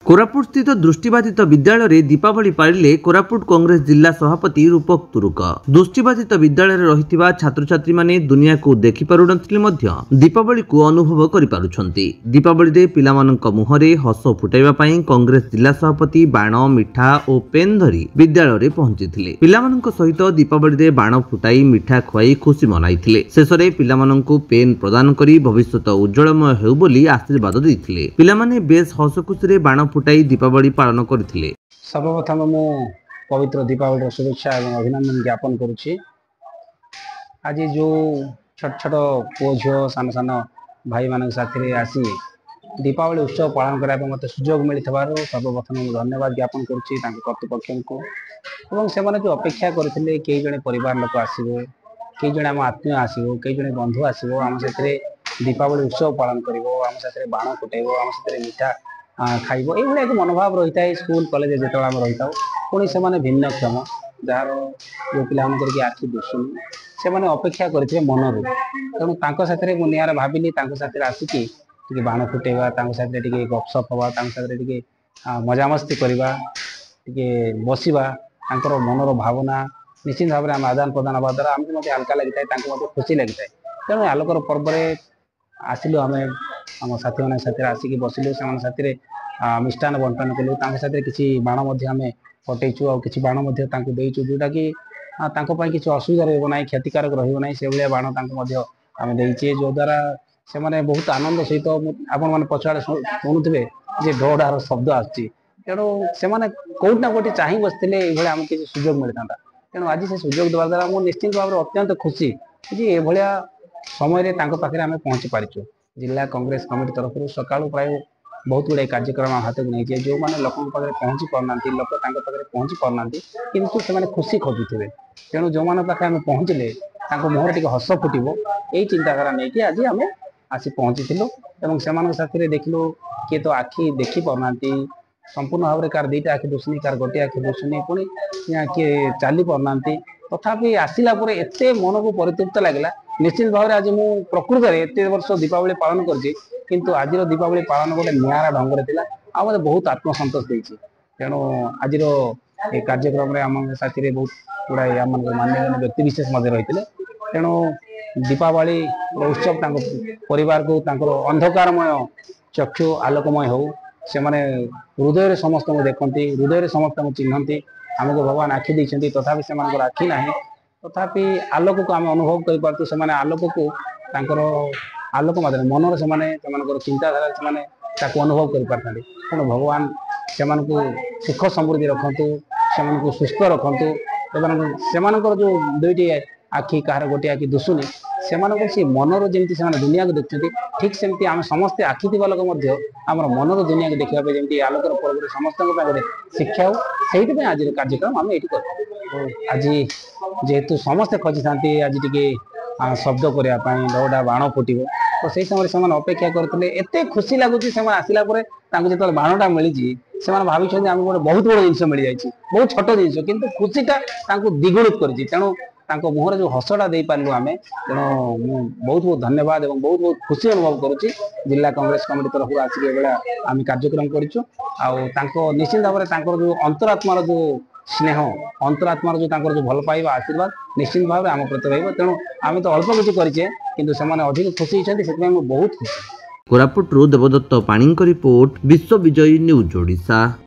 कोरापुट स्थित दृष्टिबाधित विद्यालय रे दीपावली पालिले कोरापुट कांग्रेस जिला सभापति रूपक तुरुक। दृष्टिबाधित विद्यालय रहिथिबा छात्र छात्री माने दुनिया को देखि पारु नथिले मध्य दीपावली को अनुभव करि पारुछंती। दीपावली रे पिलामानंक मुहरे हस फुटाइबा पई कांग्रेस जिला सभापति बाण मिठा और पेन धरी विद्यालय रे पहुंचीथिले। पिलामानंक सहित दीपावली रे बाण फुटाई मिठा खुआई खुशी मनाइथिले। शेषरे पिलामानंकु पेन प्रदान करी भविष्यत उज्जवलमय हेउ बोली आशीर्वाद दैथिले। पिलामाने बेस हस खुशी रे बाण फुटाई दीपावली पालन करथिले। सर्वप्रथम मु पवित्र दीपावली शुभेच्छा और अभिनंदन ज्ञापन करुछि। आज जो छोट छोट पुओ झियो सान सान भाई मान साथी आसी दीपावली उत्सव पालन करने मत सुजोग मिलथिबारो सर्वप्रथम धन्यवाद ज्ञापन करुछि तांको कर्तृपक्ष को। एवं से माने जो अपेक्षा करथिले कई जने परिवार लोक आसीबो, कई जने हम आत्मीय आसीबो, कई जने बंधु आसीबो, हम साथी दीपावली उत्सव पालन करिवो, हम साथी बाण फुटाइबो, हम साथी मिठा खाइब ये एक मनोभाव रही है। स्कूल कॉलेज जो आम रही था पुणी से भिन्नक्षम जार जो पिला करके आखि दुसुनी से मैंने अपेक्षा करते मनरू। तेणु साथ निआर भाविली साथ आसिकी टी बाण फुटेवा, साथ गपसप हवा, साथ मजामस्ती करवा, टी बसवा, मनर भावना निश्चित भाव में आम आदान प्रदान हवा द्वारा आमको हल्का लगी है, खुशी लगी है। तेणु आलोकर पर्व आसिलु आम आम साथी मान साथ आसिक बसिलु, से साथी मिष्टान बंटन कलु, साथ किसी बाण आम फटैचु और किसी बाण देचु जोटा कि किसी असुविधा रहा क्षतिकारक रहा से भाया बाण आम देचे, जो द्वारा से मैंने बहुत आनंद सहित आपण मैंने पछाड़े शुणुवे जे ढोढार शब्द आसची। तेणु से कौट ना कौटी चाह बसते ये आम किसी सुजोग मिलता। तेणु आज से सुजोग देवा द्वारा मुझे निश्चित भाव में अत्यंत खुशी जी ये समय पाखे आम पहुँची पारिचु। जिला कांग्रेस कमिटी तरफ सका प्राय बहुत गुड़ाई कार्यक्रम हाथ को नहीं जो मैंने लोक पहुँची पारना लोक पहुँची पारना किंतु से खुशी खोजुवे। तेणु जो मैंने पाखे आम पहुँचले मुहर टे हस फुटब यही चिंताधारा नहीं कि आज आम आसी पहुँची से साथी देखिलु किए तो आखि देखी पारना संपूर्ण भाव में कार दुईटा आखि दुसुनी, कार गोटे आखि दुसुनी, पुणी किए चली पारना तथापि आसला एत मन को परितृप्त लगे। निश्चित भाव में आज मु प्रकृत में एत वर्ष दीपावली पालन किंतु आज दीपावली पालन गोटे निरा ढंग से मत बहुत आत्मसंतोष देती। तेणु आज कार्यक्रम में आम साथी बहुत गुड़ाई आम मान्यगण्य व्यक्ति विशेष रही। तेणु दीपावली उत्सव परिवार को अंधकारमय चक्षु आलोकमय हो, से मैंने हृदय समस्त देखती, हृदय समस्त चिन्हती। आमको भगवान आखि देते तथापि से आखि ना तथापि आलोक को आम अनुभव कर से आलोक को आलोक माध्यम मनर से चिंताधारा से अनुभव कर पारता। तेणु भगवान से सुख समृद्धि रखु, से सुस्थ रखु, से जो दुईटी आखि कहार गोटे आखि दुसुनी से मनर जमी दुनिया को देखते ठीक सेमती आम समस्ते आखि थी लोक आम मनर दुनिया को देखा जमी आलोकर पर्व समस्त गोटे शिक्षा हो से आज कार्यक्रम आम ये आज जेहेतु समस्ते खोजी था आज टी शब्द करने ढोढा बाण फुटब तो से समय से अपेक्षा करते एत खुशी लगुच आसला जो बाणटा मिली से भाई आम गोटे बहुत बड़ जिन मिल जाए, बहुत छोट जिन कि खुशीटा द्विगुणित कर। तेणु मुहर जो हसटा दे पारू आम, तेणु बहुत बहुत धन्यवाद और बहुत बहुत खुशी अनुभव करुच्ची। जिला कांग्रेस कमिटी तरफ आसिक आम कार्यक्रम करूँ निश्चित भाव में जो अंतरात्मार जो स्नेह, अंतरात्मार जो भल पाइबा आशीर्वाद निश्चित भाव में आम प्रति रही। तेणु आम तो अल्प किसी करें किंतु से अधिक खुशी होती से बहुत खुशी। कोरापुट देवदत्त पाणी रिपोर्ट, विश्व विजयी न्यूज ओडिशा।